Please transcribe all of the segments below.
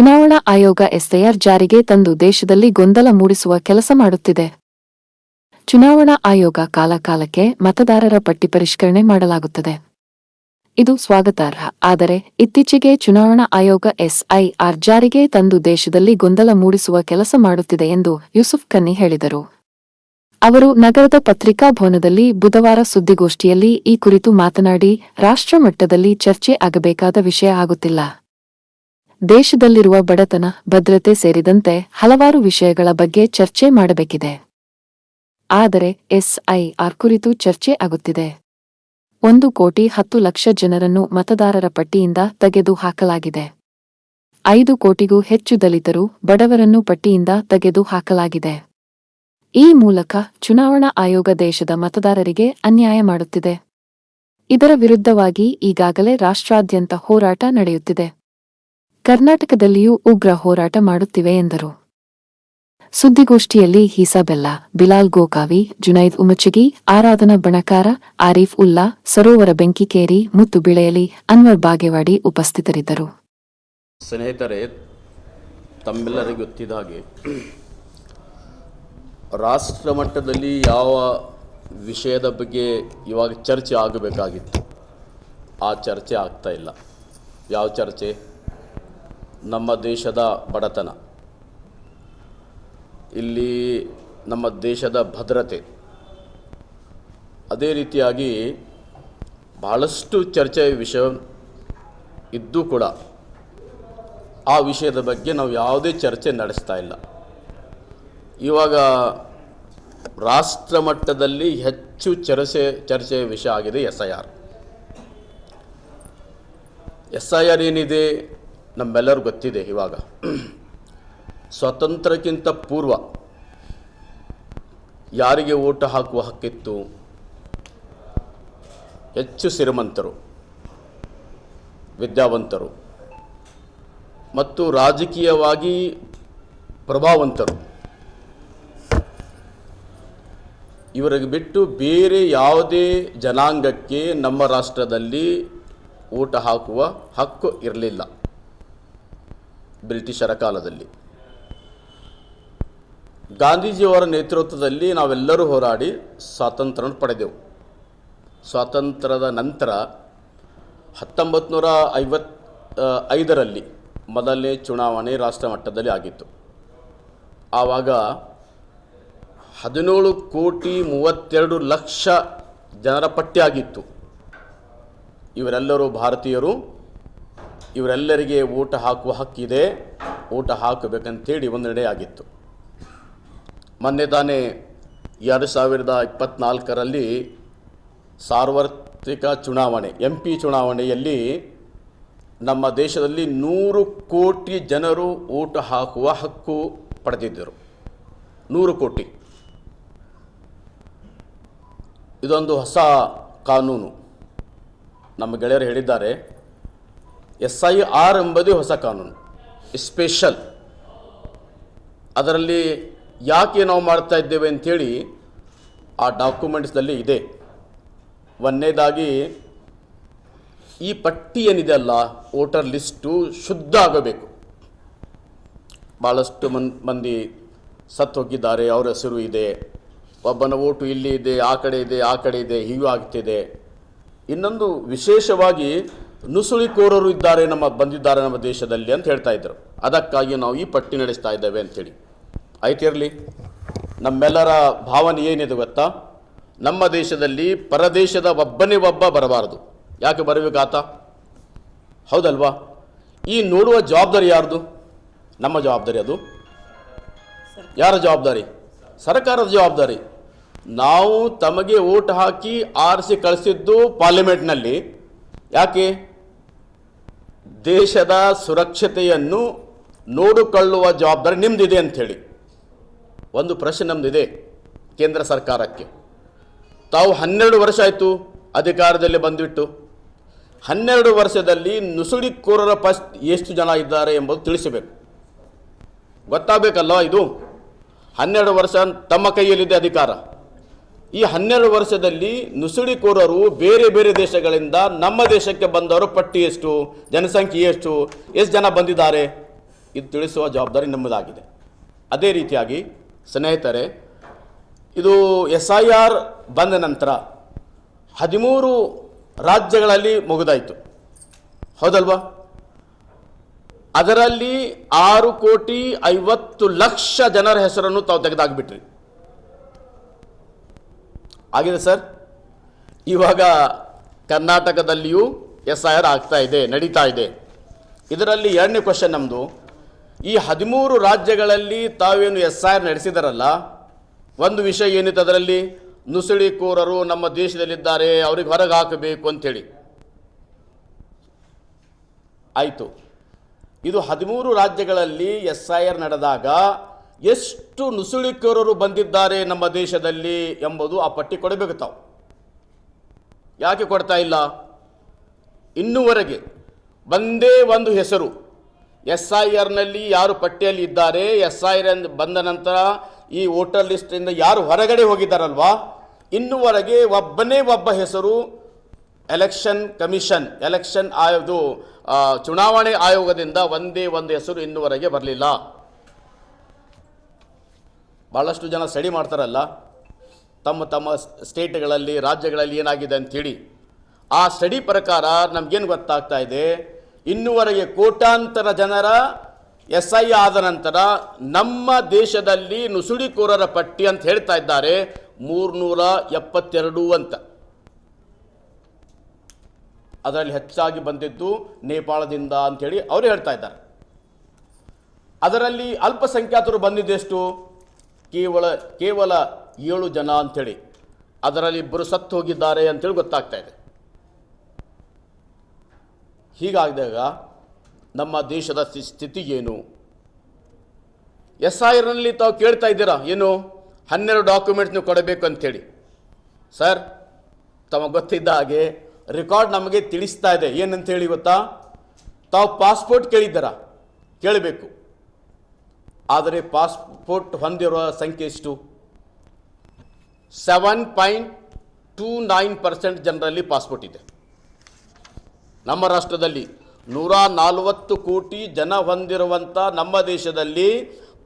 ಚುನಾವಣಾ ಆಯೋಗ ಎಸ್ಐಆರ್ ಜಾರಿಗೆ ತಂದು ದೇಶದಲ್ಲಿ ಗೊಂದಲ ಮೂಡಿಸುವ ಕೆಲಸ ಮಾಡುತ್ತಿದೆ. ಚುನಾವಣಾ ಆಯೋಗ ಕಾಲಕಾಲಕ್ಕೆ ಮತದಾರರ ಪಟ್ಟಿ ಪರಿಷ್ಕರಣೆ ಮಾಡಲಾಗುತ್ತದೆ. ಇದು ಸ್ವಾಗತಾರ್ಹ. ಆದರೆ ಇತ್ತೀಚೆಗೆ ಚುನಾವಣಾ ಆಯೋಗ ಎಸ್ಐಆರ್ ಜಾರಿಗೆ ತಂದು ದೇಶದಲ್ಲಿ ಗೊಂದಲ ಮೂಡಿಸುವ ಕೆಲಸ ಮಾಡುತ್ತಿದೆ ಎಂದು ಯೂಸುಫ್ ಖನಿ ಹೇಳಿದರು. ಅವರು ನಗರದ ಪತ್ರಿಕಾ ಭವನದಲ್ಲಿ ಬುಧವಾರ ಸುದ್ದಿಗೋಷ್ಠಿಯಲ್ಲಿ ಈ ಕುರಿತು ಮಾತನಾಡಿ, ರಾಷ್ಟ್ರ ಮಟ್ಟದಲ್ಲಿ ಚರ್ಚೆ ಆಗಬೇಕಾದ ವಿಷಯ ಆಗುತ್ತಿಲ್ಲ. ದೇಶದಲ್ಲಿರುವ ಬಡತನ, ಭದ್ರತೆ ಸೇರಿದಂತೆ ಹಲವಾರು ವಿಷಯಗಳ ಬಗ್ಗೆ ಚರ್ಚೆ ಮಾಡಬೇಕಿದೆ. ಆದರೆ ಎಸ್ಐಆರ್ ಕುರಿತು ಚರ್ಚೆ ಆಗುತ್ತಿದೆ. 1,10,00,000 ಜನರನ್ನು ಮತದಾರರ ಪಟ್ಟಿಯಿಂದ ತೆಗೆದು ಹಾಕಲಾಗಿದೆ. 5 ಕೋಟಿಗೂ ಹೆಚ್ಚು ದಲಿತರು, ಬಡವರನ್ನು ಪಟ್ಟಿಯಿಂದ ತೆಗೆದು ಹಾಕಲಾಗಿದೆ. ಈ ಮೂಲಕ ಚುನಾವಣಾ ಆಯೋಗ ದೇಶದ ಮತದಾರರಿಗೆ ಅನ್ಯಾಯ ಮಾಡುತ್ತಿದೆ. ಇದರ ವಿರುದ್ಧವಾಗಿ ಈಗಾಗಲೇ ರಾಷ್ಟ್ರಾದ್ಯಂತ ಹೋರಾಟ ನಡೆಯುತ್ತಿದೆ. ಕರ್ನಾಟಕದಲ್ಲಿಯೂ ಉಗ್ರ ಹೋರಾಟ ಮಾಡುತ್ತಿವೆ ಎಂದರು. ಸುದ್ದಿಗೋಷ್ಠಿಯಲ್ಲಿ ಹಿಸಾಬೆಲ್ಲಾ, ಬಿಲಾಲ್ ಗೋಕಾವಿ, ಜುನೈದ್ ಉಮಚಗಿ, ಆರಾಧನಾ ಬಣಕಾರ, ಆರೀಫ್ ಉಲ್ಲಾ, ಸರೋವರ ಬೆಂಕಿಕೇರಿ, ಮುತ್ತು ಬಿಳೆಯಲಿ, ಅನ್ವರ್ ಬಾಗೇವಾಡಿ ಉಪಸ್ಥಿತರಿದ್ದರು. ಸ್ನೇಹಿತರೆ, ತಮ್ಮೆಲ್ಲರಿಗೂ ಗೊತ್ತಿದ್ದ ಹಾಗೆ ರಾಷ್ಟ್ರ ಮಟ್ಟದಲ್ಲಿ ಯಾವ ವಿಷಯದ ಬಗ್ಗೆ ಇವಾಗ ಚರ್ಚೆ ಆಗಬೇಕಾಗಿತ್ತು, ಆ ಚರ್ಚೆ ಆಗ್ತಾ ಇಲ್ಲ. ಯಾವ ಚರ್ಚೆ? ನಮ್ಮ ದೇಶದ ಬಡತನ, ಇಲ್ಲಿ ನಮ್ಮ ದೇಶದ ಭದ್ರತೆ, ಅದೇ ರೀತಿಯಾಗಿ ಬಹಳಷ್ಟು ಚರ್ಚೆಯ ವಿಷಯ ಇದ್ದೂ ಕೂಡ ಆ ವಿಷಯದ ಬಗ್ಗೆ ನಾವು ಯಾವುದೇ ಚರ್ಚೆ ನಡೆಸ್ತಾ ಇಲ್ಲ. ಇವಾಗ ರಾಷ್ಟ್ರ ಮಟ್ಟದಲ್ಲಿ ಹೆಚ್ಚು ಚರ್ಚೆಯ ವಿಷಯ ಆಗಿದೆ ಎಸ್ಐಆರ್. ಎಸ್ಐಆರ್ ಏನಿದೆ ನಮ್ಮೆಲ್ಲರೂ ಗೊತ್ತಿದೆ. ಇವಾಗ ಸ್ವಾತಂತ್ರ್ಯಕ್ಕಿಂತ ಪೂರ್ವ ಯಾರಿಗೆ ಓಟು ಹಾಕುವ ಹಕ್ಕಿತ್ತು? ಹೆಚ್ಚು ಶ್ರೀಮಂತರು, ವಿದ್ಯಾವಂತರು ಮತ್ತು ರಾಜಕೀಯವಾಗಿ ಪ್ರಭಾವಂತರು, ಇವರಿಗೆ ಬಿಟ್ಟು ಬೇರೆ ಯಾವುದೇ ಜನಾಂಗಕ್ಕೆ ನಮ್ಮ ರಾಷ್ಟ್ರದಲ್ಲಿ ಓಟ ಹಾಕುವ ಹಕ್ಕು ಇರಲಿಲ್ಲ. ಬ್ರಿಟಿಷರ ಕಾಲದಲ್ಲಿ ಗಾಂಧೀಜಿಯವರ ನೇತೃತ್ವದಲ್ಲಿ ನಾವೆಲ್ಲರೂ ಹೋರಾಡಿ ಸ್ವಾತಂತ್ರ್ಯವನ್ನು ಪಡೆದೆವು. ಸ್ವಾತಂತ್ರ್ಯದ ನಂತರ 1955ರಲ್ಲಿ ಮೊದಲನೇ ಚುನಾವಣೆ ರಾಷ್ಟ್ರ ಮಟ್ಟದಲ್ಲಿ ಆಗಿತ್ತು. ಆವಾಗ 17,32,00,000 ಜನರ ಪಟ್ಟಿಯಾಗಿತ್ತು. ಇವರೆಲ್ಲರೂ ಭಾರತೀಯರು, ಇವರೆಲ್ಲರಿಗೆ ಓಟ ಹಾಕುವ ಹಕ್ಕಿದೆ, ಓಟ ಹಾಕಬೇಕಂತೇಳಿ ಒಂದೆಡೆ ಆಗಿತ್ತು. ಮೊನ್ನೆ ತಾನೇ 2024ರಲ್ಲಿ ಸಾರ್ವತ್ರಿಕ ಚುನಾವಣೆ MP ಚುನಾವಣೆಯಲ್ಲಿ ನಮ್ಮ ದೇಶದಲ್ಲಿ 100 ಕೋಟಿ ಜನರು ಓಟ ಹಾಕುವ ಹಕ್ಕು ಪಡೆದಿದ್ದರು. 100 ಕೋಟಿ. ಇದೊಂದು ಹೊಸ ಕಾನೂನು. ನಮ್ಮ ಗೆಳೆಯರು ಹೇಳಿದ್ದಾರೆ, SIR ಎಂಬುದೇ ಹೊಸ ಕಾನೂನು, ಸ್ಪೆಷಲ್. ಅದರಲ್ಲಿ ಯಾಕೆ ನಾವು ಮಾಡ್ತಾ ಇದ್ದೇವೆ ಅಂಥೇಳಿ ಆ ಡಾಕ್ಯುಮೆಂಟ್ಸ್ದಲ್ಲಿ ಇದೆ. ಒಂದನೇದಾಗಿ ಈ ಪಟ್ಟಿ ಏನಿದೆ ಅಲ್ಲ, ವೋಟರ್ ಲಿಸ್ಟು ಶುದ್ಧ ಆಗಬೇಕು. ಭಾಳಷ್ಟು ಮಂದಿ ಸತ್ತು ಹೋಗಿದ್ದಾರೆ, ಅವರ ಹೆಸರು ಇದೆ, ಒಬ್ಬನ ಓಟು ಇಲ್ಲಿ ಇದೆ, ಆ ಕಡೆ ಇದೆ, ಆ ಕಡೆ ಇದೆ, ಹೀಗೂ ಆಗ್ತಿದೆ. ಇನ್ನೊಂದು ವಿಶೇಷವಾಗಿ ನುಸುಳಿಕೋರರು ಇದ್ದಾರೆ, ಬಂದಿದ್ದಾರೆ ನಮ್ಮ ದೇಶದಲ್ಲಿ ಅಂತ ಹೇಳ್ತಾ ಇದ್ರು. ಅದಕ್ಕಾಗಿ ನಾವು ಈ ಪಟ್ಟಿ ನಡೆಸ್ತಾ ಇದ್ದೇವೆ ಅಂಥೇಳಿ. ಆಯ್ತಿರಲಿ. ನಮ್ಮೆಲ್ಲರ ಭಾವನೆ ಏನಿದೆ ಗೊತ್ತಾ? ನಮ್ಮ ದೇಶದಲ್ಲಿ ಪರದೇಶದ ಒಬ್ಬನೇ ಒಬ್ಬ ಬರಬಾರದು. ಯಾಕೆ ಬರಬೇಕಾತ? ಹೌದಲ್ವಾ? ಈ ನೋಡುವ ಜವಾಬ್ದಾರಿ ಯಾರ್ದು? ನಮ್ಮ ಜವಾಬ್ದಾರಿ. ಅದು ಯಾರ ಜವಾಬ್ದಾರಿ? ಸರ್ಕಾರದ ಜವಾಬ್ದಾರಿ. ನಾವು ತಮಗೆ ಓಟ್ ಹಾಕಿ ಆರಿಸಿ ಕಳಿಸಿದ್ದು ಪಾರ್ಲಿಮೆಂಟ್ನಲ್ಲಿ ಯಾಕೆ? ದೇಶದ ಸುರಕ್ಷತೆಯನ್ನು ನೋಡಿಕೊಳ್ಳುವ ಜವಾಬ್ದಾರಿ ನಿಮ್ಮದಿದೆ ಅಂಥೇಳಿ. ಒಂದು ಪ್ರಶ್ನೆ ನಮ್ಮದಿದೆ ಕೇಂದ್ರ ಸರ್ಕಾರಕ್ಕೆ. ತಾವು 12 ವರ್ಷ ಆಯಿತು ಅಧಿಕಾರದಲ್ಲಿ ಬಂದುಬಿಟ್ಟು. 12 ವರ್ಷದಲ್ಲಿ ನುಸುಳಿಕೋರರ ಎಷ್ಟು ಜನ ಇದ್ದಾರೆ ಎಂಬುದು ತಿಳಿಸಬೇಕು, ಗೊತ್ತಾಗಬೇಕಲ್ಲ. ಇದು 12 ವರ್ಷ ತಮ್ಮ ಕೈಯಲ್ಲಿದೆ ಅಧಿಕಾರ. ಈ 12 ವರ್ಷದಲ್ಲಿ ನುಸುಳಿಕೋರರು ಬೇರೆ ಬೇರೆ ದೇಶಗಳಿಂದ ನಮ್ಮ ದೇಶಕ್ಕೆ ಬಂದವರು ಪಟ್ಟಿ ಎಷ್ಟು, ಜನಸಂಖ್ಯೆ ಎಷ್ಟು ಜನ ಬಂದಿದ್ದಾರೆ? ಇದು ತಿಳಿಸುವ ಜವಾಬ್ದಾರಿ ನಮ್ಮದಾಗಿದೆ. ಅದೇ ರೀತಿಯಾಗಿ ಸ್ನೇಹಿತರೆ, ಇದು SIR ಬಂದ ನಂತರ 13 ರಾಜ್ಯಗಳಲ್ಲಿ ಮುಗಿದಾಯಿತು, ಹೌದಲ್ವಾ? ಅದರಲ್ಲಿ 6,50,00,000 ಜನರ ಹೆಸರನ್ನು ತಾವು ತೆಗೆದಾಕ್ಬಿಟ್ರಿ. ಆಗಿದೆ ಸರ್. ಇವಾಗ ಕರ್ನಾಟಕದಲ್ಲಿಯೂ SIR ಆಗ್ತಾ ಇದೆ, ನಡೀತಾ ಇದೆ. ಇದರಲ್ಲಿ ಎರಡನೇ ಕ್ವಶನ್ ನಮ್ಮದು, ಈ 13 ರಾಜ್ಯಗಳಲ್ಲಿ ತಾವೇನು SIR ನಡೆಸಿದಾರಲ್ಲ, ಒಂದು ವಿಷಯ ಏನಿತ್ತು ಅದರಲ್ಲಿ, ನುಸುಳಿಕೋರರು ನಮ್ಮ ದೇಶದಲ್ಲಿದ್ದಾರೆ, ಅವ್ರಿಗೆ ಹೊರಗೆ ಹಾಕಬೇಕು ಅಂಥೇಳಿ ಆಯಿತು. ಇದು 13 ರಾಜ್ಯಗಳಲ್ಲಿ SIR ನಡೆದಾಗ ಎಷ್ಟು ನುಸುಳಿಕೋರರು ಬಂದಿದ್ದಾರೆ ನಮ್ಮ ದೇಶದಲ್ಲಿ ಎಂಬುದು ಆ ಪಟ್ಟಿ ಕೊಡಬೇಕು ತಾವು. ಯಾಕೆ ಕೊಡ್ತಾ ಇಲ್ಲ? ಇನ್ನೂವರೆಗೆ ಒಂದೇ ಒಂದು ಹೆಸರು SIRನಲ್ಲಿ ಯಾರು ಪಟ್ಟಿಯಲ್ಲಿ ಇದ್ದಾರೆ, SIR ಬಂದ ನಂತರ ಈ ವೋಟರ್ ಲಿಸ್ಟಿಂದ ಯಾರು ಹೊರಗಡೆ ಹೋಗಿದ್ದಾರಲ್ವಾ, ಇನ್ನೂವರೆಗೆ ಒಬ್ಬನೇ ಒಬ್ಬ ಹೆಸರು ಎಲೆಕ್ಷನ್ ಕಮಿಷನ್, ಚುನಾವಣೆ ಆಯೋಗದಿಂದ ಒಂದೇ ಒಂದು ಹೆಸರು ಇನ್ನೂವರೆಗೆ ಬರಲಿಲ್ಲ. ಭಾಳಷ್ಟು ಜನ ಸ್ಟಡಿ ಮಾಡ್ತಾರಲ್ಲ ತಮ್ಮ ತಮ್ಮ ಸ್ಟೇಟ್ಗಳಲ್ಲಿ, ರಾಜ್ಯಗಳಲ್ಲಿ ಏನಾಗಿದೆ ಅಂಥೇಳಿ. ಆ ಸ್ಟಡಿ ಪ್ರಕಾರ ನಮಗೇನು ಗೊತ್ತಾಗ್ತಾ ಇದೆ, ಇನ್ನೂವರೆಗೆ ಕೋಟ್ಯಾಂತರ ಜನರ SI ಆದ ನಂತರ ನಮ್ಮ ದೇಶದಲ್ಲಿ ನುಸುಳಿಕೋರರ ಪಟ್ಟಿ ಅಂತ ಹೇಳ್ತಾ ಇದ್ದಾರೆ 372 ಅಂತ. ಅದರಲ್ಲಿ ಹೆಚ್ಚಾಗಿ ಬಂದಿದ್ದು ನೇಪಾಳದಿಂದ ಅಂಥೇಳಿ ಅವರು ಹೇಳ್ತಾ ಇದ್ದಾರೆ. ಅದರಲ್ಲಿ ಅಲ್ಪಸಂಖ್ಯಾತರು ಬಂದಿದ್ದೆಷ್ಟು? ಕೇವಲ 7 ಜನ ಅಂಥೇಳಿ. ಅದರಲ್ಲಿ ಇಬ್ಬರು ಸತ್ತು ಹೋಗಿದ್ದಾರೆ ಅಂಥೇಳಿ ಗೊತ್ತಾಗ್ತಾ ಇದೆ. ಹೀಗಾದಾಗ ನಮ್ಮ ದೇಶದ ಸ್ಥಿತಿ ಏನು? SIRನಲ್ಲಿ ತಾವು ಕೇಳ್ತಾ ಇದ್ದೀರಾ ಏನು 12 ಡಾಕ್ಯುಮೆಂಟ್ಸ್ ನೀವು ಕೊಡಬೇಕು ಅಂಥೇಳಿ. ಸರ್, ತಮಗೆ ಗೊತ್ತಿದ್ದ ಹಾಗೆ ರೆಕಾರ್ಡ್ ನಮಗೆ ತಿಳಿಸ್ತಾ ಇದೆ ಏನಂತೇಳಿ ಗೊತ್ತಾ? ತಾವು ಪಾಸ್ಪೋರ್ಟ್ ಕೇಳಿದ್ದೀರಾ, ಕೇಳಬೇಕು. ಆದರೆ ಪಾಸ್ಪೋರ್ಟ್ ಹೊಂದಿರುವ ಸಂಖ್ಯೆ ಎಷ್ಟು? 7.29% ಜನರಲ್ಲಿ ಪಾಸ್ಪೋರ್ಟ್ ಇದೆ. ನಮ್ಮ ರಾಷ್ಟ್ರದಲ್ಲಿ 140 ಕೋಟಿ ಜನ ಹೊಂದಿರುವಂಥ ನಮ್ಮ ದೇಶದಲ್ಲಿ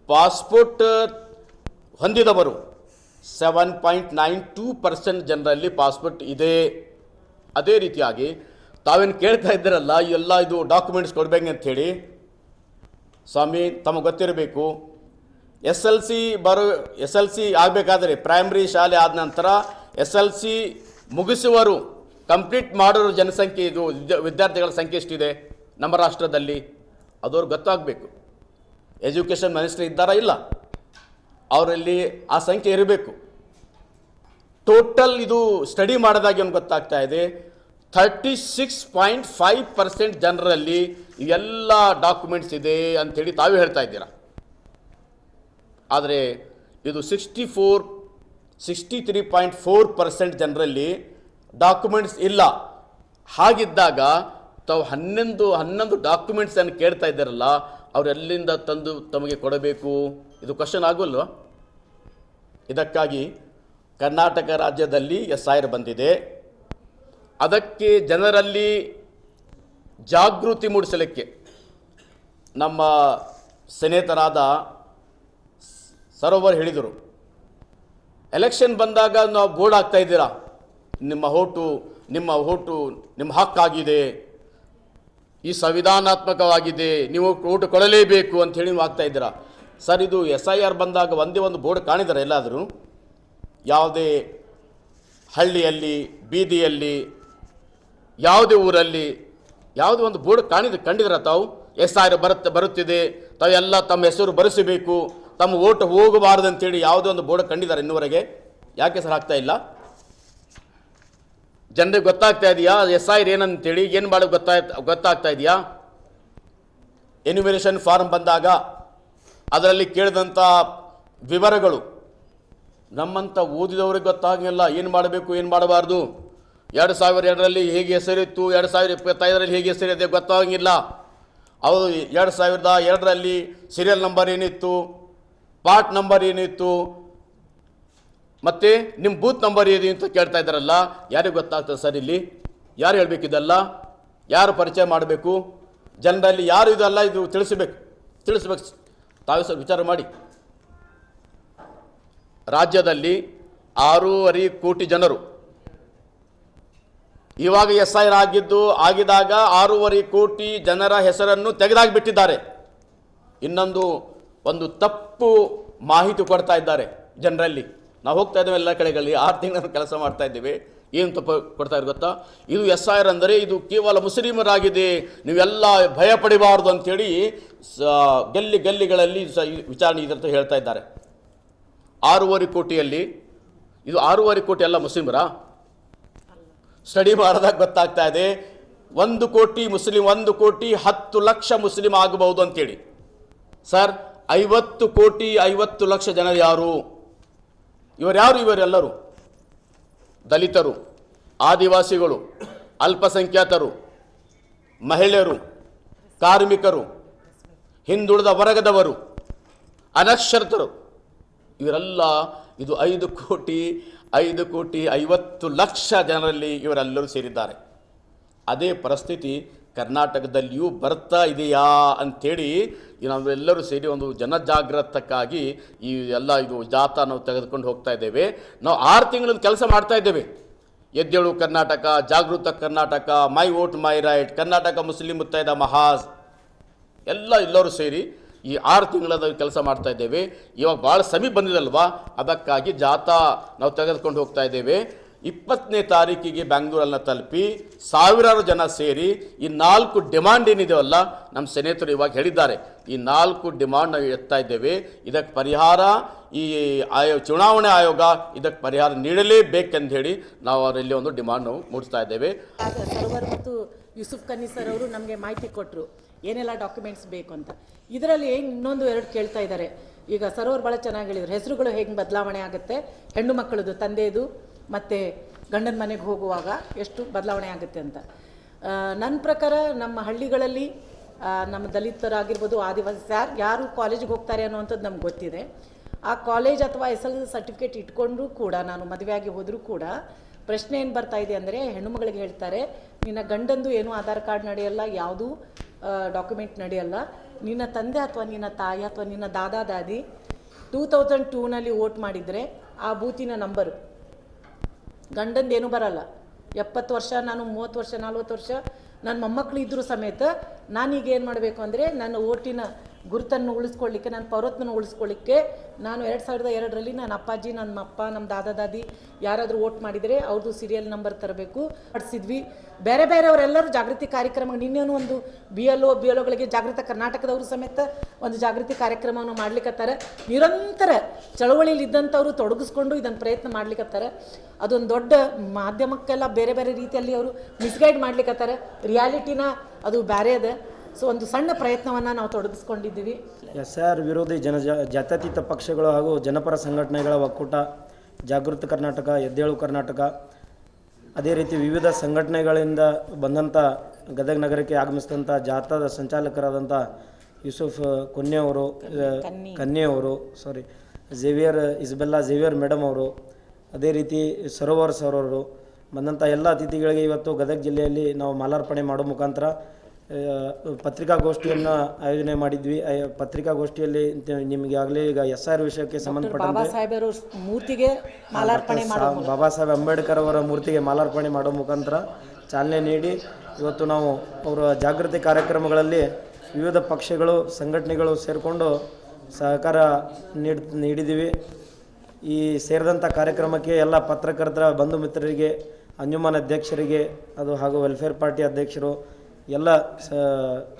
ಪಾಸ್ಪೋರ್ಟ್ ಹೊಂದಿದವರು 7.92% ಜನರಲ್ಲಿ ಪಾಸ್ಪೋರ್ಟ್ ಇದೆ. ಅದೇ ರೀತಿಯಾಗಿ ತಾವೇನು ಕೇಳ್ತಾ ಇದ್ದೀರಲ್ಲ ಎಲ್ಲ ಇದು ಡಾಕ್ಯುಮೆಂಟ್ಸ್ ಕೊಡಬೇಕು ಅಂಥೇಳಿ, ಸ್ವಾಮಿ ತಮಗೆ ಗೊತ್ತಿರಬೇಕು, SLC ಆಗಬೇಕಾದ್ರೆ ಪ್ರೈಮರಿ ಶಾಲೆ ಆದ ನಂತರ SLC ಮುಗಿಸುವರು, ಕಂಪ್ಲೀಟ್ ಮಾಡೋರು ಜನಸಂಖ್ಯೆ, ಇದು ವಿದ್ಯಾರ್ಥಿಗಳ ಸಂಖ್ಯೆ ಎಷ್ಟಿದೆ ನಮ್ಮ ರಾಷ್ಟ್ರದಲ್ಲಿ ಅದವ್ರಿಗೆ ಗೊತ್ತಾಗಬೇಕು. ಎಜುಕೇಷನ್ ಮಿನಿಸ್ಟರ್ ಇದ್ದಾರಾ ಇಲ್ಲ, ಅವರಲ್ಲಿ ಆ ಸಂಖ್ಯೆ ಇರಬೇಕು. ಟೋಟಲ್ ಇದು ಸ್ಟಡಿ ಮಾಡಿದಾಗ ಏನು ಗೊತ್ತಾಗ್ತಾ ಇದೆ, 36.5% ಜನರಲ್ಲಿ ಎಲ್ಲ ಡಾಕ್ಯುಮೆಂಟ್ಸ್ ಇದೆ ಅಂಥೇಳಿ ತಾವೇ ಹೇಳ್ತಾ ಇದ್ದೀರಾ. ಆದರೆ ಇದು 63.4% ಜನರಲ್ಲಿ ಡಾಕ್ಯುಮೆಂಟ್ಸ್ ಇಲ್ಲ. ಹಾಗಿದ್ದಾಗ ತಾವು 11 ಡಾಕ್ಯುಮೆಂಟ್ಸನ್ನು ಕೇಳ್ತಾ ಇದ್ದಾರಲ್ಲ, ಅವರೆಲ್ಲಿಂದ ತಂದು ತಮಗೆ ಕೊಡಬೇಕು? ಇದು ಕ್ವಶನ್ ಆಗೋಲ್ವ? ಇದಕ್ಕಾಗಿ ಕರ್ನಾಟಕ ರಾಜ್ಯದಲ್ಲಿ SIR ಬಂದಿದೆ. ಅದಕ್ಕೆ ಜನರಲ್ಲಿ ಜಾಗೃತಿ ಮೂಡಿಸಲಿಕ್ಕೆ ನಮ್ಮ ಸ್ನೇಹಿತರಾದ ಸರೋವರ್ ಹೇಳಿದರು, ಎಲೆಕ್ಷನ್ ಬಂದಾಗ ನಾವು ಬೋರ್ಡ್ ಹಾಕ್ತಾ ಇದ್ದೀರಾ, ನಿಮ್ಮ ಓಟು ನಿಮ್ಮ ಹಕ್ಕಾಗಿದೆ, ಈ ಸಂವಿಧಾನಾತ್ಮಕವಾಗಿದೆ, ನೀವು ಓಟು ಕೊಡಲೇಬೇಕು ಅಂಥೇಳಿ ನೀವು ಆಗ್ತಾ ಇದ್ದೀರಾ. ಸರ್, ಇದು SIR ಬಂದಾಗ ಒಂದೇ ಒಂದು ಬೋರ್ಡ್ ಕಾಣಿದ್ದಾರೆ ಎಲ್ಲಾದರೂ? ಯಾವುದೇ ಹಳ್ಳಿಯಲ್ಲಿ, ಬೀದಿಯಲ್ಲಿ, ಯಾವುದೇ ಊರಲ್ಲಿ ಯಾವುದೇ ಒಂದು ಬೋರ್ಡ್ ಕಂಡಿದ್ದೀರಾ ತಾವು? SIR ಬರುತ್ತಿದೆ, ತಾವೆಲ್ಲ ತಮ್ಮ ಹೆಸರು ಬರೆಸಬೇಕು, ತಮ್ಮ ಓಟು ಹೋಗಬಾರದು ಅಂತೇಳಿ ಯಾವುದೇ ಒಂದು ಬೋರ್ಡ್ ಕಂಡಿದ್ದಾರೆ ಇನ್ನೂವರೆಗೆ? ಯಾಕೆ ಸರ್ ಆಗ್ತಾ ಇಲ್ಲ? ಜನರಿಗೆ ಗೊತ್ತಾಗ್ತಾ ಇದೆಯಾ SIR ಏನಂತೇಳಿ? ಏನು ಮಾಡೋದು ಗೊತ್ತಾಗ್ತಾ ಇದೆಯಾ? ಎನ್ಯುಮರೇಷನ್ ಫಾರ್ಮ್ ಬಂದಾಗ ಅದರಲ್ಲಿ ಕೇಳಿದಂಥ ವಿವರಗಳು ನಮ್ಮಂಥ ಓದಿದವ್ರಿಗೆ ಗೊತ್ತಾಗಿಲ್ಲ. ಏನು ಮಾಡಬೇಕು, ಏನು ಮಾಡಬಾರ್ದು, 2002ರಲ್ಲಿ ಹೇಗೆ ಹೆಸರಿತ್ತು, 2025ರಲ್ಲಿ ಹೇಗೆ ಹೆಸರಿದೆ ಗೊತ್ತಾಗಿಲ್ಲ. ಅವರು 2002ರಲ್ಲಿ ಸೀರಿಯಲ್ ನಂಬರ್ ಏನಿತ್ತು, ಪಾರ್ಟ್ ನಂಬರ್ ಏನಿತ್ತು, ಮತ್ತು ನಿಮ್ಮ ಬೂತ್ ನಂಬರ್ ಏನಿದೆ ಅಂತ ಕೇಳ್ತಾ ಇದ್ದಾರಲ್ಲ, ಯಾರಿಗೆ ಗೊತ್ತಾಗ್ತದೆ ಸರ್? ಇಲ್ಲಿ ಯಾರು ಹೇಳಬೇಕಿದೆಲ್ಲ? ಯಾರು ಪರಿಚಯ ಮಾಡಬೇಕು? ಜನರಲ್ಲಿ ಯಾರು ಇದೆಲ್ಲ ಇದು ತಿಳಿಸಬೇಕು? ತಿಳಿಸ್ಬೇಕು. ತಾವೇ ಸ್ವಲ್ಪ ವಿಚಾರ ಮಾಡಿ. ರಾಜ್ಯದಲ್ಲಿ 6.5 ಕೋಟಿ ಜನರು ಇವಾಗ SIR ಆಗಿದಾಗ 6.5 ಕೋಟಿ ಜನರ ಹೆಸರನ್ನು ತೆಗೆದಾಗಿಬಿಟ್ಟಿದ್ದಾರೆ. ಒಂದು ತಪ್ಪು ಮಾಹಿತಿ ಕೊಡ್ತಾ ಇದ್ದಾರೆ ಜನರಲ್ಲಿ. ನಾವು ಹೋಗ್ತಾ ಇದ್ದೇವೆ ಎಲ್ಲ ಕಡೆಗಳಲ್ಲಿ, 6 ತಿಂಗಳ ಕೆಲಸ ಮಾಡ್ತಾ ಇದ್ದೇವೆ. ಏನು ತಪ್ಪು ಕೊಡ್ತಾ ಇದ್ದಾರೆ ಗೊತ್ತಾ? ಇದು SIR ಅಂದರೆ ಇದು ಕೇವಲ ಮುಸ್ಲಿಮರಾಗಿದೆ, ನೀವೆಲ್ಲ ಭಯ ಪಡಿಬಾರ್ದು ಅಂಥೇಳಿ ಗಲ್ಲಿಗಳಲ್ಲಿ ವಿಚಾರಣೆ ಇದೆ ಅಂತ ಹೇಳ್ತಾ ಇದ್ದಾರೆ. 6.5 ಕೋಟಿಯಲ್ಲಿ ಇದು 6.5 ಕೋಟಿ ಎಲ್ಲ ಮುಸ್ಲಿಮರಾ? ಸ್ಟಡಿ ಮಾಡಿದಾಗ ಗೊತ್ತಾಗ್ತಾ ಇದೆ 1 ಕೋಟಿ ಮುಸ್ಲಿಂ, 1 ಕೋಟಿ 10 ಲಕ್ಷ ಮುಸ್ಲಿಂ ಆಗಬಹುದು ಅಂತೇಳಿ. ಸರ್, 50 ಕೋಟಿ 50 ಲಕ್ಷ ಜನರು ಯಾರು? ಇವರೆಲ್ಲರೂ ದಲಿತರು, ಆದಿವಾಸಿಗಳು, ಅಲ್ಪಸಂಖ್ಯಾತರು, ಮಹಿಳೆಯರು, ಕಾರ್ಮಿಕರು, ಹಿಂದುಳಿದ ವರ್ಗದವರು, ಅನಕ್ಷರತರು, ಇವರೆಲ್ಲ ಇದು 5 ಕೋಟಿ 50 ಲಕ್ಷ ಜನರಲ್ಲಿ ಇವರೆಲ್ಲರೂ ಸೇರಿದ್ದಾರೆ. ಅದೇ ಪರಿಸ್ಥಿತಿ ಕರ್ನಾಟಕದಲ್ಲಿಯೂ ಬರ್ತಾ ಇದೆಯಾ ಅಂಥೇಳಿ ನಾವೆಲ್ಲರೂ ಸೇರಿ ಒಂದು ಜನಜಾಗೃತಕ್ಕಾಗಿ ಈ ಎಲ್ಲ ಇದು ಜಾಥಾ ನಾವು ತೆಗೆದುಕೊಂಡು ಹೋಗ್ತಾ ಇದ್ದೇವೆ. ನಾವು 6 ತಿಂಗಳಿಂದ ಕೆಲಸ ಮಾಡ್ತಾ ಇದ್ದೇವೆ. ಎದ್ದೇಳು ಕರ್ನಾಟಕ, ಜಾಗೃತ Karnataka, my vote my right, Karnataka Muslim Muttahida Mahaz ಎಲ್ಲರೂ ಸೇರಿ ಈ 6 ತಿಂಗಳದ ಕೆಲಸ ಮಾಡ್ತಾ ಇದ್ದೇವೆ. ಇವಾಗ ಭಾಳ ಸಮೀಪ ಬಂದಿದಲ್ವಾ, ಅದಕ್ಕಾಗಿ ಜಾಥಾ ನಾವು ತೆಗೆದುಕೊಂಡು ಹೋಗ್ತಾ ಇದ್ದೇವೆ. 20ನೇ ತಾರೀಕಿಗೆ ಬೆಂಗಳೂರನ್ನು ತಲುಪಿ ಸಾವಿರಾರು ಜನ ಸೇರಿ ಈ 4 ಡಿಮಾಂಡ್ ಏನಿದೆಯಲ್ಲ, ನಮ್ಮ ಸೆನೇತರು ಇವಾಗ ಹೇಳಿದ್ದಾರೆ, ಈ 4 ಡಿಮಾಂಡ್ ನಾವು ಎತ್ತಾ ಇದ್ದೇವೆ. ಇದಕ್ಕೆ ಪರಿಹಾರ ಈ ಚುನಾವಣೆ ಆಯೋಗ ಇದಕ್ಕೆ ಪರಿಹಾರ ನೀಡಲೇಬೇಕೆಂದು ಹೇಳಿ ನಾವು ಅವರಲ್ಲಿ ಒಂದು ಡಿಮಾಂಡ್ ನಾವು ಮೂಡಿಸ್ತಾ ಇದ್ದೇವೆ. ಸರ್ವರ್ ಮತ್ತು ಯೂಸುಫ್ ಕನ್ನಿ ಸರ್ ಅವರು ನಮಗೆ ಮಾಹಿತಿ ಕೊಟ್ಟರು ಏನೆಲ್ಲ ಡಾಕ್ಯುಮೆಂಟ್ಸ್ ಬೇಕು ಅಂತ. ಇದರಲ್ಲಿ ಇನ್ನೊಂದು 2 ಕೇಳ್ತಾ ಇದ್ದಾರೆ. ಈಗ ಸರ್ವರ್ ಭಾಳ ಚೆನ್ನಾಗಿ ಹೇಳಿದ್ರು, ಹೆಸರುಗಳು ಹೇಗೆ ಬದಲಾವಣೆ ಆಗುತ್ತೆ, ಹೆಣ್ಣು ಮಕ್ಕಳದು ತಂದೆದು ಮತ್ತು ಗಂಡನ ಮನೆಗೆ ಹೋಗುವಾಗ ಎಷ್ಟು ಬದಲಾವಣೆ ಆಗುತ್ತೆ ಅಂತ. ನನ್ನ ಪ್ರಕಾರ ನಮ್ಮ ಹಳ್ಳಿಗಳಲ್ಲಿ ನಮ್ಮ ದಲಿತರಾಗಿರ್ಬೋದು, ಆದಿವಾಸಿ ಯಾರು ಕಾಲೇಜಿಗೆ ಹೋಗ್ತಾರೆ ಅನ್ನುವಂಥದ್ದು ನಮ್ಗೆ ಗೊತ್ತಿದೆ. ಆ ಕಾಲೇಜ್ ಅಥವಾ SSLC ಸರ್ಟಿಫಿಕೇಟ್ ಇಟ್ಕೊಂಡ್ರೂ ಕೂಡ, ನಾನು ಮದುವೆಯಾಗಿ ಹೋದರೂ ಕೂಡ ಪ್ರಶ್ನೆ ಏನು ಬರ್ತಾ ಇದೆ ಅಂದರೆ, ಹೆಣ್ಣುಮಗಳಿಗೆ ಹೇಳ್ತಾರೆ ನಿನ್ನ ಗಂಡಂದು ಏನೂ ಆಧಾರ್ ಕಾರ್ಡ್ ನಡೆಯಲ್ಲ, ಯಾವುದೂ ಡಾಕ್ಯುಮೆಂಟ್ ನಡೆಯಲ್ಲ, ನಿನ್ನ ತಂದೆ ಅಥವಾ ನಿನ್ನ ತಾಯಿ ಅಥವಾ ನಿನ್ನ ದಾದಾ ದಾದಿ 2002ನಲ್ಲಿ ವೋಟ್ ಮಾಡಿದರೆ ಆ ಬೂತಿನ ನಂಬರು, ಗಂಡಂದೇನು ಬರಲ್ಲ. 70 ವರ್ಷ, ನಾನು 30 ವರ್ಷ 40 ವರ್ಷ ನನ್ನ ಮೊಮ್ಮಕ್ಕಳು ಇದ್ದರೂ ಸಮೇತ ನಾನೀಗ ಏನು ಮಾಡಬೇಕು ಅಂದರೆ ನನ್ನ ಓಟಿನ ಗುರುತನ್ನು ಉಳಿಸ್ಕೊಳ್ಳಿಕ್ಕೆ, ನನ್ನ ಪೌರತ್ವನ ಉಳಿಸ್ಕೊಳ್ಳಿಕ್ಕೆ ನಾನು 2002ರಲ್ಲಿ ನನ್ನ ಅಪ್ಪಾಜಿ, ನಮ್ಮ ಅಪ್ಪ, ನಮ್ಮ ದಾದಾ ದಾದಿ ಯಾರಾದರೂ ವೋಟ್ ಮಾಡಿದರೆ ಅವ್ರದ್ದು ಸೀರಿಯಲ್ ನಂಬರ್ ತರಬೇಕು ಮಾಡಿಸಿದ್ವಿ. ಬೇರೆಯವರೆಲ್ಲರೂ ಜಾಗೃತಿ ಕಾರ್ಯಕ್ರಮ, ನಿನ್ನೇನು ಒಂದು BLOಗಳಿಗೆ ಜಾಗೃತ ಕರ್ನಾಟಕದವರು ಸಮೇತ ಒಂದು ಜಾಗೃತಿ ಕಾರ್ಯಕ್ರಮವನ್ನು ಮಾಡ್ಲಿಕ್ಕತ್ತಾರೆ. ನಿರಂತರ ಚಳವಳಿಯಲ್ಲಿ ಇದ್ದಂಥವರು ತೊಡಗಿಸ್ಕೊಂಡು ಇದನ್ನು ಪ್ರಯತ್ನ ಮಾಡ್ಲಿಕ್ಕತ್ತಾರೆ. ಅದೊಂದು ದೊಡ್ಡ ಮಾಧ್ಯಮಕ್ಕೆಲ್ಲ ಬೇರೆ ರೀತಿಯಲ್ಲಿ ಅವರು ಮಿಸ್ಗೈಡ್ ಮಾಡ್ಲಿಕ್ಕತ್ತಾರೆ. ರಿಯಾಲಿಟಿನ ಅದು ಬೇರೆ ಅದ. ಸೊ ಒಂದು ಸಣ್ಣ ಪ್ರಯತ್ನವನ್ನು ನಾವು ತೊಡಗಿಸ್ಕೊಂಡಿದ್ದೀವಿ. SIR ವಿರೋಧಿ ಜಾತ್ಯತೀತ ಪಕ್ಷಗಳು ಹಾಗೂ ಜನಪರ ಸಂಘಟನೆಗಳ ಒಕ್ಕೂಟ, ಜಾಗೃತ ಕರ್ನಾಟಕ, ಎದ್ದೇಳು ಕರ್ನಾಟಕ, ಅದೇ ರೀತಿ ವಿವಿಧ ಸಂಘಟನೆಗಳಿಂದ ಬಂದಂಥ ಗದಗ ನಗರಕ್ಕೆ ಆಗಮಿಸಿದಂಥ ಜಾಥಾದ ಸಂಚಾಲಕರಾದಂಥ ಯೂಸುಫ್ ಕನ್ನಿಯವರು, ಇಸ್ಬೆಲ್ಲಾ ಝೇವಿಯರ್ ಮೇಡಮ್ ಅವರು, ಅದೇ ರೀತಿ ಸರೋವರ್ ಸರ್ ಅವರು ಬಂದಂಥ ಎಲ್ಲ ಅತಿಥಿಗಳಿಗೆ ಇವತ್ತು ಗದಗ ಜಿಲ್ಲೆಯಲ್ಲಿ ನಾವು ಮಾಲಾರ್ಪಣೆ ಮಾಡೋ ಮುಖಾಂತರ ಪತ್ರಿಕಾಗೋಷ್ಠಿಯನ್ನು ಆಯೋಜನೆ ಮಾಡಿದ್ವಿ. ಪತ್ರಿಕಾಗೋಷ್ಠಿಯಲ್ಲಿ ನಿಮಗೆ ಆಗಲೇ ಈಗ SIR ವಿಷಯಕ್ಕೆ ಸಂಬಂಧಪಟ್ಟಂತೆ ಬಾಬಾ ಸಾಹೇಬ್ ಅಂಬೇಡ್ಕರ್ ಅವರ ಮೂರ್ತಿಗೆ ಮಾಲಾರ್ಪಣೆ ಮಾಡೋ ಮುಖಾಂತರ ಚಾಲನೆ ನೀಡಿ ಇವತ್ತು ನಾವು ಅವರ ಜಾಗೃತಿ ಕಾರ್ಯಕ್ರಮಗಳಲ್ಲಿ ವಿವಿಧ ಪಕ್ಷಗಳು, ಸಂಘಟನೆಗಳು ಸೇರಿಕೊಂಡು ಸಹಕಾರ ನೀಡಿದ್ದೀವಿ. ಈ ಸೇರಿದಂಥ ಕಾರ್ಯಕ್ರಮಕ್ಕೆ ಎಲ್ಲ ಪತ್ರಕರ್ತರ ಬಂಧು ಮಿತ್ರರಿಗೆ, ಅಂಜುಮನ್ ಅಧ್ಯಕ್ಷರಿಗೆ, ಅದು ಹಾಗೂ ವೆಲ್ಫೇರ್ ಪಾರ್ಟಿ ಅಧ್ಯಕ್ಷರು, ಎಲ್ಲ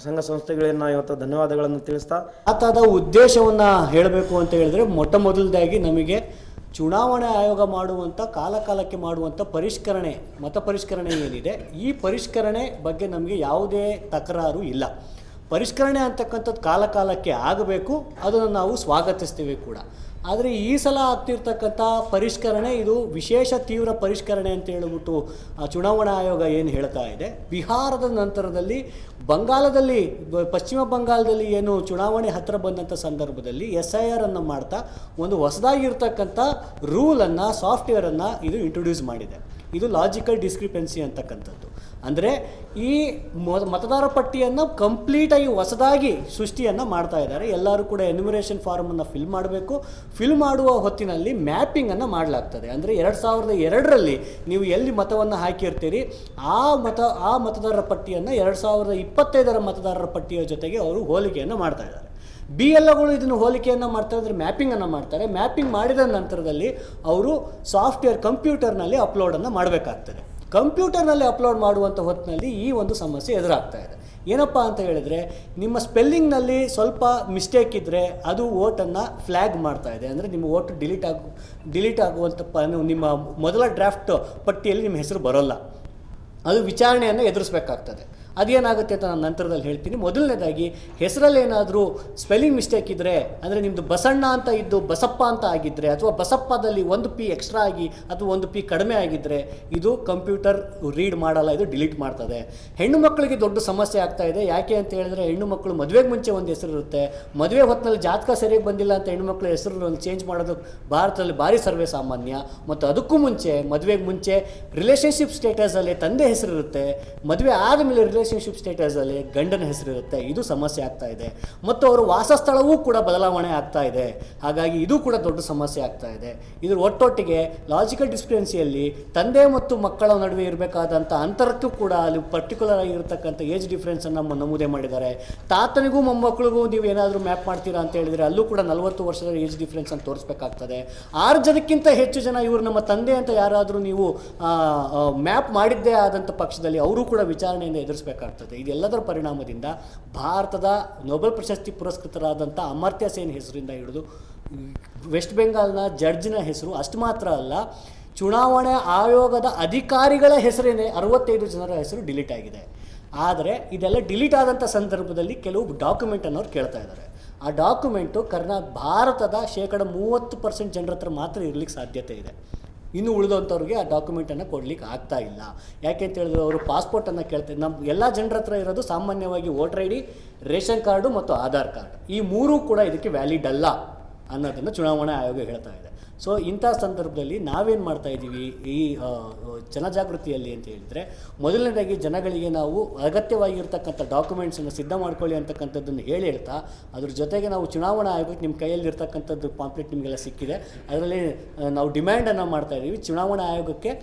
ಸಂಘ ಸಂಸ್ಥೆಗಳನ್ನು ಇವತ್ತು ಧನ್ಯವಾದಗಳನ್ನು ತಿಳಿಸ್ತಾ, ಆತದ ಉದ್ದೇಶವನ್ನು ಹೇಳಬೇಕು ಅಂತ ಹೇಳಿದ್ರೆ, ಮೊಟ್ಟ ಮೊದಲದಾಗಿ ನಮಗೆ ಚುನಾವಣಾ ಆಯೋಗ ಮಾಡುವಂಥ ಕಾಲಕಾಲಕ್ಕೆ ಮಾಡುವಂಥ ಪರಿಷ್ಕರಣೆ, ಮತ ಪರಿಷ್ಕರಣೆ ಏನಿದೆ, ಈ ಪರಿಷ್ಕರಣೆ ಬಗ್ಗೆ ನಮಗೆ ಯಾವುದೇ ತಕರಾರು ಇಲ್ಲ. ಪರಿಷ್ಕರಣೆ ಅಂತಕ್ಕಂಥದ್ದು ಕಾಲಕಾಲಕ್ಕೆ ಆಗಬೇಕು, ಅದನ್ನು ನಾವು ಸ್ವಾಗತಿಸ್ತೀವಿ ಕೂಡ. ಆದರೆ ಈ ಸಲ ಆಗ್ತಿರ್ತಕ್ಕಂಥ ಪರಿಷ್ಕರಣೆ ಇದು ವಿಶೇಷ ತೀವ್ರ ಪರಿಷ್ಕರಣೆ ಅಂತ ಹೇಳಿಬಿಟ್ಟು ಚುನಾವಣಾ ಆಯೋಗ ಏನು ಹೇಳ್ತಾ ಇದೆ. ಬಿಹಾರದ ನಂತರದಲ್ಲಿ ಬಂಗಾಳದಲ್ಲಿ, ಪಶ್ಚಿಮ ಬಂಗಾಳದಲ್ಲಿ ಏನು ಚುನಾವಣೆ ಹತ್ತಿರ ಬಂದಂಥ ಸಂದರ್ಭದಲ್ಲಿ SIR ಅನ್ನು ಮಾಡ್ತಾ ಒಂದು ಹೊಸದಾಗಿರ್ತಕ್ಕಂಥ ರೂಲನ್ನು, ಸಾಫ್ಟ್ವೇರನ್ನು ಇದು ಇಂಟ್ರೊಡ್ಯೂಸ್ ಮಾಡಿದೆ. ಇದು ಲಾಜಿಕಲ್ ಡಿಸ್ಕ್ರಿಪೆನ್ಸಿ ಅಂತಕ್ಕಂಥದ್ದು. ಅಂದರೆ ಈ ಮತದಾರ ಪಟ್ಟಿಯನ್ನು ಕಂಪ್ಲೀಟಾಗಿ ಹೊಸದಾಗಿ ಸೃಷ್ಟಿಯನ್ನು ಮಾಡ್ತಾ ಇದ್ದಾರೆ. ಎಲ್ಲರೂ ಕೂಡ ಎನ್ಯುಮರೇಷನ್ ಫಾರ್ಮನ್ನು ಫಿಲ್ ಮಾಡಬೇಕು. ಫಿಲ್ ಮಾಡುವ ಹೊತ್ತಿನಲ್ಲಿ ಮ್ಯಾಪಿಂಗನ್ನು ಮಾಡಲಾಗ್ತದೆ. ಅಂದರೆ 2002ರಲ್ಲಿ ನೀವು ಎಲ್ಲಿ ಮತವನ್ನು ಹಾಕಿರ್ತೀರಿ ಆ ಮತದಾರರ ಪಟ್ಟಿಯನ್ನು 2025ರ ಮತದಾರರ ಪಟ್ಟಿಯ ಜೊತೆಗೆ ಅವರು ಹೋಲಿಕೆಯನ್ನು ಮಾಡ್ತಾ ಇದ್ದಾರೆ. BLOಗಳು ಇದನ್ನು ಹೋಲಿಕೆಯನ್ನು ಮಾಡ್ತಾರೆ, ಅಂದರೆ ಮ್ಯಾಪಿಂಗನ್ನು ಮಾಡ್ತಾರೆ. ಮ್ಯಾಪಿಂಗ್ ಮಾಡಿದ ನಂತರದಲ್ಲಿ ಅವರು ಸಾಫ್ಟ್ವೇರ್ ಕಂಪ್ಯೂಟರ್ನಲ್ಲಿ ಅಪ್ಲೋಡನ್ನು ಮಾಡಬೇಕಾಗ್ತದೆ. ಕಂಪ್ಯೂಟರ್ನಲ್ಲಿ ಅಪ್ಲೋಡ್ ಮಾಡುವಂಥ ಹೊತ್ತಿನಲ್ಲಿ ಈ ಒಂದು ಸಮಸ್ಯೆ ಎದುರಾಗ್ತಾ ಇದೆ. ಏನಪ್ಪ ಅಂತ ಹೇಳಿದರೆ, ನಿಮ್ಮ ಸ್ಪೆಲ್ಲಿಂಗ್ನಲ್ಲಿ ಸ್ವಲ್ಪ ಮಿಸ್ಟೇಕ್ ಇದ್ದರೆ ಅದು ವೋಟನ್ನು ಫ್ಲ್ಯಾಗ್ ಮಾಡ್ತಾ ಇದೆ. ಅಂದರೆ ನಿಮ್ಮ ವೋಟ್ ಡಿಲೀಟ್ ಆಗುವಂಥ ನಿಮ್ಮ ಮೊದಲ ಡ್ರಾಫ್ಟ್ ಪಟ್ಟಿಯಲ್ಲಿ ನಿಮ್ಮ ಹೆಸರು ಬರೋಲ್ಲ. ಅದು ವಿಚಾರಣೆಯನ್ನು ಎದುರಿಸಬೇಕಾಗ್ತದೆ. ಅದೇನಾಗುತ್ತೆ ಅಂತ ನಾನು ನಂತರದಲ್ಲಿ ಹೇಳ್ತೀನಿ. ಮೊದಲನೇದಾಗಿ ಹೆಸರಲ್ಲಿ ಏನಾದರೂ ಸ್ಪೆಲ್ಲಿಂಗ್ ಮಿಸ್ಟೇಕ್ ಇದ್ದರೆ, ಅಂದರೆ ನಿಮ್ಮದು ಬಸಣ್ಣ ಅಂತ ಇದ್ದು ಬಸಪ್ಪ ಅಂತ ಆಗಿದ್ದರೆ, ಅಥವಾ ಬಸಪ್ಪದಲ್ಲಿ ಒಂದು ಪಿ ಎಕ್ಸ್ಟ್ರಾ ಆಗಿ ಅಥವಾ ಒಂದು ಪಿ ಕಡಿಮೆ ಆಗಿದ್ದರೆ ಇದು ಕಂಪ್ಯೂಟರ್ ರೀಡ್ ಮಾಡಲ್ಲ, ಇದು ಡಿಲೀಟ್ ಮಾಡ್ತದೆ. ಹೆಣ್ಣು ಮಕ್ಕಳಿಗೆ ದೊಡ್ಡ ಸಮಸ್ಯೆ ಆಗ್ತಾ ಇದೆ. ಯಾಕೆ ಅಂತ ಹೇಳಿದ್ರೆ, ಹೆಣ್ಣು ಮಕ್ಕಳು ಮದುವೆಗೆ ಮುಂಚೆ ಒಂದು ಹೆಸರು ಇರುತ್ತೆ, ಮದುವೆ ಹೊತ್ತಿನಲ್ಲಿ ಜಾತಕ ಸರಿಯಾಗಿ ಬಂದಿಲ್ಲ ಅಂತ ಹೆಣ್ಣು ಮಕ್ಕಳ ಹೆಸರು ಚೇಂಜ್ ಮಾಡೋದು ಭಾರತದಲ್ಲಿ ಭಾರಿ ಸರ್ವೇ ಸಾಮಾನ್ಯ. ಮತ್ತು ಅದಕ್ಕೂ ಮುಂಚೆ, ಮದುವೆಗೆ ಮುಂಚೆ ರಿಲೇಷನ್ಶಿಪ್ ಸ್ಟೇಟಸಲ್ಲಿ ತಂದೆ ಹೆಸರಿರುತ್ತೆ, ಮದುವೆ ಆದಮೇಲೆ ರಿಲೇಷನ್ಶಿಪ್ ಸ್ಟೇಟಸಲ್ಲಿ ಗಂಡನ ಹೆಸರಿರುತ್ತೆ. ಇದು ಸಮಸ್ಯೆ ಆಗ್ತಾ ಇದೆ. ಮತ್ತು ಅವರ ವಾಸಸ್ಥಳವೂ ಕೂಡ ಬದಲಾವಣೆ ಆಗ್ತಾ ಇದೆ. ಹಾಗಾಗಿ ಇದು ಕೂಡ ದೊಡ್ಡ ಸಮಸ್ಯೆ ಆಗ್ತಾ ಇದೆ. ಇದ್ರ ಒಟ್ಟೊಟ್ಟಿಗೆ ಲಾಜಿಕಲ್ ಡಿಸ್ಕ್ರಿಪೆನ್ಸಿಯಲ್ಲಿ ತಂದೆ ಮತ್ತು ಮಕ್ಕಳ ನಡುವೆ ಇರಬೇಕಾದಂಥ ಅಂತರಕ್ಕೂ ಕೂಡ ಅಲ್ಲಿ ಪರ್ಟಿಕ್ಯುಲರ್ ಆಗಿರತಕ್ಕಂಥ ಏಜ್ ಡಿಫ್ರೆನ್ಸನ್ನು ನಮೂದೆ ಮಾಡಿದ್ದಾರೆ. ತಾತನಿಗೂ ಮೊಮ್ಮಕ್ಕಳಿಗೂ ನೀವು ಏನಾದರೂ ಮ್ಯಾಪ್ ಮಾಡ್ತೀರಾ ಅಂತ ಹೇಳಿದರೆ ಅಲ್ಲೂ ಕೂಡ 40 ವರ್ಷದ ಏಜ್ ಡಿಫ್ರೆನ್ಸ್ ಅಂತ ತೋರಿಸ್ಬೇಕಾಗ್ತದೆ. 6 ಜನಕ್ಕಿಂತ ಹೆಚ್ಚು ಜನ ಇವರು ನಮ್ಮ ತಂದೆ ಅಂತ ಯಾರಾದರೂ ನೀವು ಮ್ಯಾಪ್ ಮಾಡಿದ್ದೇ ಆದಂಥ ಪಕ್ಷದಲ್ಲಿ ಅವರು ಕೂಡ ವಿಚಾರಣೆಯನ್ನು ಎದುರಿಸಬೇಕಾಗ್ತದೆ. ಇದೆಲ್ಲದರ ಪರಿಣಾಮದಿಂದ ಭಾರತದ ನೊಬೆಲ್ ಪ್ರಶಸ್ತಿ ಪುರಸ್ಕೃತರಾದಂಥ ಅಮರ್ತ್ಯ ಸೇನ್ ಹೆಸರಿಂದ ಹಿಡಿದು ವೆಸ್ಟ್ ಬೆಂಗಾಲ್ನ ಜಡ್ಜ್ನ ಹೆಸರು, ಅಷ್ಟು ಮಾತ್ರ ಅಲ್ಲ, ಚುನಾವಣಾ ಆಯೋಗದ ಅಧಿಕಾರಿಗಳ ಹೆಸರೇನೆ 65 ಜನರ ಹೆಸರು ಡಿಲೀಟ್ ಆಗಿದೆ. ಆದರೆ ಇದೆಲ್ಲ ಡಿಲೀಟ್ ಆದಂಥ ಸಂದರ್ಭದಲ್ಲಿ ಕೆಲವು ಡಾಕ್ಯುಮೆಂಟನ್ನು ಅವ್ರು ಕೇಳ್ತಾ ಇದ್ದಾರೆ. ಆ ಡಾಕ್ಯುಮೆಂಟು ಭಾರತದ 30% ಜನರ ಹತ್ರ ಮಾತ್ರ ಇರಲಿಕ್ಕೆ ಸಾಧ್ಯತೆ ಇದೆ. ಇನ್ನು ಉಳಿದಂಥವ್ರಿಗೆ ಆ ಡಾಕ್ಯುಮೆಂಟನ್ನು ಕೊಡಲಿಕ್ಕೆ ಆಗ್ತಾ ಇಲ್ಲ. ಯಾಕೆ ಅಂತ ಹೇಳಿದ್ರೆ, ಅವರು ಪಾಸ್ಪೋರ್ಟನ್ನು ಕೇಳ್ತಾರೆ. ನಮ್ಮ ಎಲ್ಲ ಜನರ ಹತ್ರ ಇರೋದು ಸಾಮಾನ್ಯವಾಗಿ ವೋಟರ್ ID, ರೇಷನ್ ಕಾರ್ಡು ಮತ್ತು ಆಧಾರ್ ಕಾರ್ಡ್. ಈ ಮೂರೂ ಕೂಡ ಇದಕ್ಕೆ ವ್ಯಾಲಿಡ್ ಅಲ್ಲ ಅನ್ನೋದನ್ನು ಚುನಾವಣಾ ಆಯೋಗ ಹೇಳ್ತಾ ಇದೆ. ಸೊ ಇಂಥ ಸಂದರ್ಭದಲ್ಲಿ ನಾವೇನು ಮಾಡ್ತಾ ಇದ್ದೀವಿ ಈ ಜನಜಾಗೃತಿಯಲ್ಲಿ ಅಂತ ಹೇಳಿದರೆ, ಮೊದಲನೇದಾಗಿ ಜನಗಳಿಗೆ ನಾವು ಅಗತ್ಯವಾಗಿರ್ತಕ್ಕಂಥ ಡಾಕ್ಯುಮೆಂಟ್ಸನ್ನು ಸಿದ್ಧ ಮಾಡ್ಕೊಳ್ಳಿ ಅಂತಕ್ಕಂಥದ್ದನ್ನು ಹೇಳ್ತಾ, ಅದ್ರ ಜೊತೆಗೆ ನಾವು ಚುನಾವಣಾ ಆಯೋಗಕ್ಕೆ ನಿಮ್ಮ ಕೈಯಲ್ಲಿ ಇರ್ತಕ್ಕಂಥದ್ದು ಪಾಂಪ್ಲೆಟ್ ನಿಮಗೆಲ್ಲ ಸಿಕ್ಕಿದೆ, ಅದರಲ್ಲಿ ನಾವು ಡಿಮ್ಯಾಂಡನ್ನು ಮಾಡ್ತಾ ಇದ್ದೀವಿ. ಚುನಾವಣಾ ಆಯೋಗಕ್ಕೆ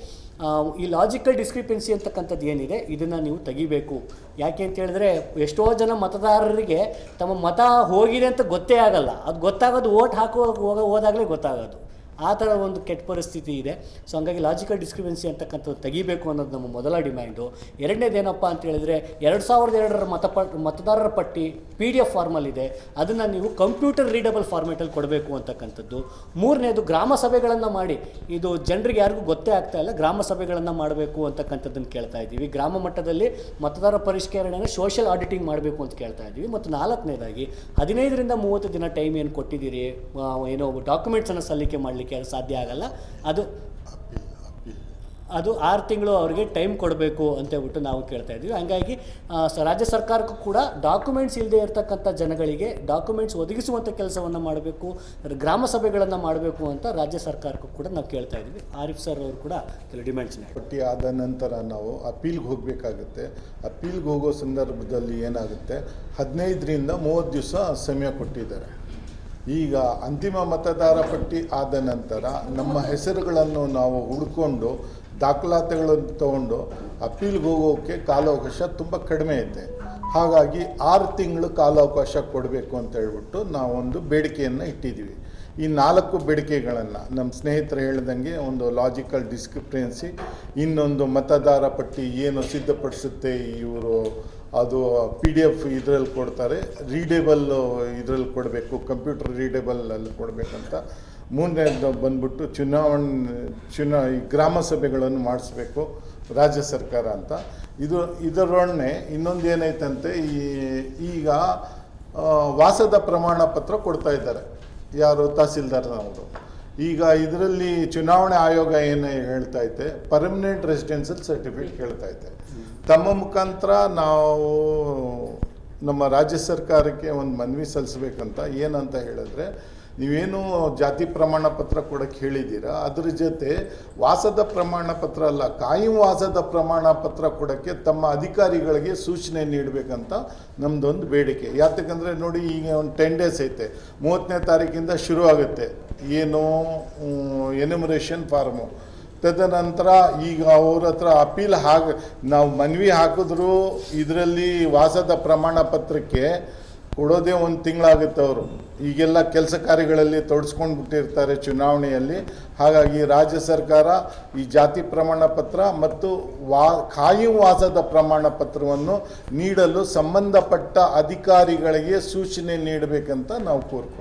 ಈ ಲಾಜಿಕಲ್ ಡಿಸ್ಕ್ರಿಪೆನ್ಸಿ ಅಂತಕ್ಕಂಥದ್ದು ಏನಿದೆ ಇದನ್ನು ನೀವು ತೆಗಿಬೇಕು. ಯಾಕೆ ಅಂತ ಹೇಳಿದ್ರೆ, ಎಷ್ಟೋ ಜನ ಮತದಾರರಿಗೆ ತಮ್ಮ ಮತ ಹೋಗಿದೆ ಅಂತ ಗೊತ್ತೇ ಆಗಲ್ಲ. ಅದು ಗೊತ್ತಾಗೋದು ವೋಟ್ ಹೋದಾಗಲೇ ಗೊತ್ತಾಗೋದು. ಆ ಥರ ಒಂದು ಕೆಟ್ಟ ಪರಿಸ್ಥಿತಿ ಇದೆ. ಸೊ ಹಂಗಾಗಿ ಲಾಜಿಕಲ್ ಡಿಸ್ಕ್ರಿಪೆನ್ಸಿ ಅಂತಕ್ಕಂಥದ್ದು ತೆಗಿಬೇಕು ಅನ್ನೋದು ನಮ್ಮ ಮೊದಲ ಡಿಮ್ಯಾಂಡು. ಎರಡನೇದೇನಪ್ಪ ಅಂತ ಹೇಳಿದ್ರೆ, 2002ರ ಮತದಾರರ ಪಟ್ಟಿ PDF ಫಾರ್ಮಲ್ಲಿದೆ, ಅದನ್ನು ನೀವು ಕಂಪ್ಯೂಟರ್ ರೀಡಬಲ್ ಫಾರ್ಮೇಟಲ್ಲಿ ಕೊಡಬೇಕು ಅಂತಕ್ಕಂಥದ್ದು. ಮೂರನೇದು, ಗ್ರಾಮ ಸಭೆಗಳನ್ನು ಮಾಡಿ, ಇದು ಜನರಿಗೆ ಯಾರಿಗೂ ಗೊತ್ತೇ ಆಗ್ತಾ ಇಲ್ಲ, ಗ್ರಾಮ ಸಭೆಗಳನ್ನು ಮಾಡಬೇಕು ಅಂತಕ್ಕಂಥದ್ದನ್ನು ಕೇಳ್ತಾ ಇದ್ದೀವಿ. ಗ್ರಾಮ ಮಟ್ಟದಲ್ಲಿ ಮತದಾರ ಪರಿಷ್ಕರಣೆಯನ್ನು ಸೋಷಿಯಲ್ ಆಡಿಟಿಂಗ್ ಮಾಡಬೇಕು ಅಂತ ಕೇಳ್ತಾ ಇದ್ದೀವಿ. ಮತ್ತು ನಾಲ್ಕನೇದಾಗಿ, 15ರಿಂದ 30 ದಿನ ಟೈಮ್ ಏನು ಕೊಟ್ಟಿದ್ದೀರಿ, ಏನೋ ಡಾಕ್ಯುಮೆಂಟ್ಸನ್ನು ಸಲ್ಲಿಕೆ ಮಾಡಲಿಕ್ಕೆ ಅದು ಸಾಧ್ಯ ಆಗಲ್ಲ, ಅದು 6 ತಿಂಗಳು ಅವರಿಗೆ ಟೈಮ್ ಕೊಡಬೇಕು ಅಂತೇಳ್ಬಿಟ್ಟು ನಾವು ಕೇಳ್ತಾ ಇದ್ದೀವಿ. ಹಂಗಾಗಿ ರಾಜ್ಯ ಸರ್ಕಾರಕ್ಕೂ ಕೂಡ ಡಾಕ್ಯುಮೆಂಟ್ಸ್ ಇಲ್ಲದೆ ಇರತಕ್ಕಂಥ ಜನಗಳಿಗೆ ಡಾಕ್ಯುಮೆಂಟ್ಸ್ ಒದಗಿಸುವಂಥ ಕೆಲಸವನ್ನು ಮಾಡಬೇಕು, ಗ್ರಾಮ ಸಭೆಗಳನ್ನು ಮಾಡಬೇಕು ಅಂತ ರಾಜ್ಯ ಸರ್ಕಾರಕ್ಕೂ ಕೂಡ ನಾವು ಕೇಳ್ತಾ ಇದ್ದೀವಿ. ಆರಿಫ್ ಸರ್ ಅವರು ಕೂಡ ಕೆಲವು ಡಿಮ್ಯಾಂಡ್ಸ್ನ ಪಟ್ಟಿ ಆದ ನಂತರ ನಾವು ಅಪೀಲ್ಗೆ ಹೋಗಬೇಕಾಗುತ್ತೆ. ಅಪೀಲ್ಗೆ ಹೋಗೋ ಸಂದರ್ಭದಲ್ಲಿ ಏನಾಗುತ್ತೆ, 15ರಿಂದ 30 ದಿವಸ ಸಮಯ ಕೊಟ್ಟಿದ್ದಾರೆ. ಈಗ ಅಂತಿಮ ಮತದಾರ ಪಟ್ಟಿ ಆದ ನಂತರ ನಮ್ಮ ಹೆಸರುಗಳನ್ನು ನಾವು ಹುಡ್ಕೊಂಡು ದಾಖಲಾತಿಗಳನ್ನು ತಗೊಂಡು ಅಪೀಲ್ಗೆ ಹೋಗೋಕ್ಕೆ ಕಾಲಾವಕಾಶ ತುಂಬ ಕಡಿಮೆ ಐತೆ. ಹಾಗಾಗಿ 6 ತಿಂಗಳು ಕಾಲಾವಕಾಶ ಕೊಡಬೇಕು ಅಂತ ಹೇಳ್ಬಿಟ್ಟು ನಾವೊಂದು ಬೇಡಿಕೆಯನ್ನು ಇಟ್ಟಿದ್ದೀವಿ. ಈ 4 ಬೇಡಿಕೆಗಳನ್ನು ನಮ್ಮ ಸ್ನೇಹಿತರು ಹೇಳ್ದಂಗೆ, ಒಂದು ಲಾಜಿಕಲ್ ಡಿಸ್ಕ್ರಿಪೆನ್ಸಿ, ಇನ್ನೊಂದು ಮತದಾರ ಪಟ್ಟಿ ಏನು ಸಿದ್ಧಪಡಿಸುತ್ತೆ ಇವರು ಅದು PDF ಇದರಲ್ಲಿ ಕೊಡ್ತಾರೆ, ರೀಡೇಬಲ್ ಇದರಲ್ಲಿ ಕೊಡಬೇಕು, ಕಂಪ್ಯೂಟರ್ ರೀಡೇಬಲಲ್ಲಿ ಕೊಡಬೇಕಂತ. ಮೂರನೇದು ಬಂದ್ಬಿಟ್ಟು ಈ ಗ್ರಾಮ ಸಭೆಗಳನ್ನು ಮಾಡಿಸ್ಬೇಕು ರಾಜ್ಯ ಸರ್ಕಾರ ಅಂತ. ಇದರೊಡನೆ ಇನ್ನೊಂದು ಏನೈತಂತೆ, ಈಗ ವಾಸದ ಪ್ರಮಾಣ ಪತ್ರ ಕೊಡ್ತಾ ಇದ್ದಾರೆ ಯಾರು ತಹಸೀಲ್ದಾರ್ನವರು. ಈಗ ಇದರಲ್ಲಿ ಚುನಾವಣೆ ಆಯೋಗ ಏನು ಹೇಳ್ತಾ ಐತೆ, ಪರ್ಮನೆಂಟ್ ರೆಸಿಡೆನ್ಷಿಯಲ್ ಸರ್ಟಿಫಿಕೇಟ್ ಕೇಳ್ತಾ ಐತೆ. ತಮ್ಮ ಮುಖಾಂತರ ನಾವು ನಮ್ಮ ರಾಜ್ಯ ಸರ್ಕಾರಕ್ಕೆ ಒಂದು ಮನವಿ ಸಲ್ಲಿಸ್ಬೇಕಂತ. ಏನಂತ ಹೇಳಿದ್ರೆ, ನೀವೇನು ಜಾತಿ ಪ್ರಮಾಣ ಪತ್ರ ಕೊಡೋಕ್ಕೆ ಹೇಳಿದ್ದೀರಾ, ಅದ್ರ ಜೊತೆ ವಾಸದ ಪ್ರಮಾಣ ಪತ್ರ ಅಲ್ಲ, ಕಾಯಂ ವಾಸದ ಪ್ರಮಾಣ ಪತ್ರ ಕೊಡೋಕ್ಕೆ ತಮ್ಮ ಅಧಿಕಾರಿಗಳಿಗೆ ಸೂಚನೆ ನೀಡಬೇಕಂತ ನಮ್ಮದೊಂದು ಬೇಡಿಕೆ. ಯಾತಕ್ಕಂದರೆ ನೋಡಿ, ಈಗ ಒಂದು 10 ಡೇಸ್ ಐತೆ, 30ನೇ ತಾರೀಕಿಂದ ಶುರು ಆಗುತ್ತೆ ಏನು ಎನ್ಯುಮರೇಷನ್ ಫಾರ್ಮು. ತದನಂತರ ಈಗ ಅವ್ರ ಹತ್ರ ಅಪೀಲ್ ನಾವು ಮನವಿ ಹಾಕಿದ್ರು, ಇದರಲ್ಲಿ ವಾಸದ ಪ್ರಮಾಣ ಪತ್ರಕ್ಕೆ ಕೊಡೋದೇ 1 ತಿಂಗಳಾಗುತ್ತೆ. ಅವರು ಈಗೆಲ್ಲ ಕೆಲಸ ಕಾರ್ಯಗಳಲ್ಲಿ ತೊಡಸ್ಕೊಂಡು ಬಿಟ್ಟಿರ್ತಾರೆ ಚುನಾವಣೆಯಲ್ಲಿ. ಹಾಗಾಗಿ ರಾಜ್ಯ ಸರ್ಕಾರ ಈ ಜಾತಿ ಪ್ರಮಾಣ ಪತ್ರ ಮತ್ತು ಕಾಯಂ ವಾಸದ ಪ್ರಮಾಣ ಪತ್ರವನ್ನು ನೀಡಲು ಸಂಬಂಧಪಟ್ಟ ಅಧಿಕಾರಿಗಳಿಗೆ ಸೂಚನೆ ನೀಡಬೇಕಂತ ನಾವು ಕೋರ್ಕೊಳ್ತೀವಿ.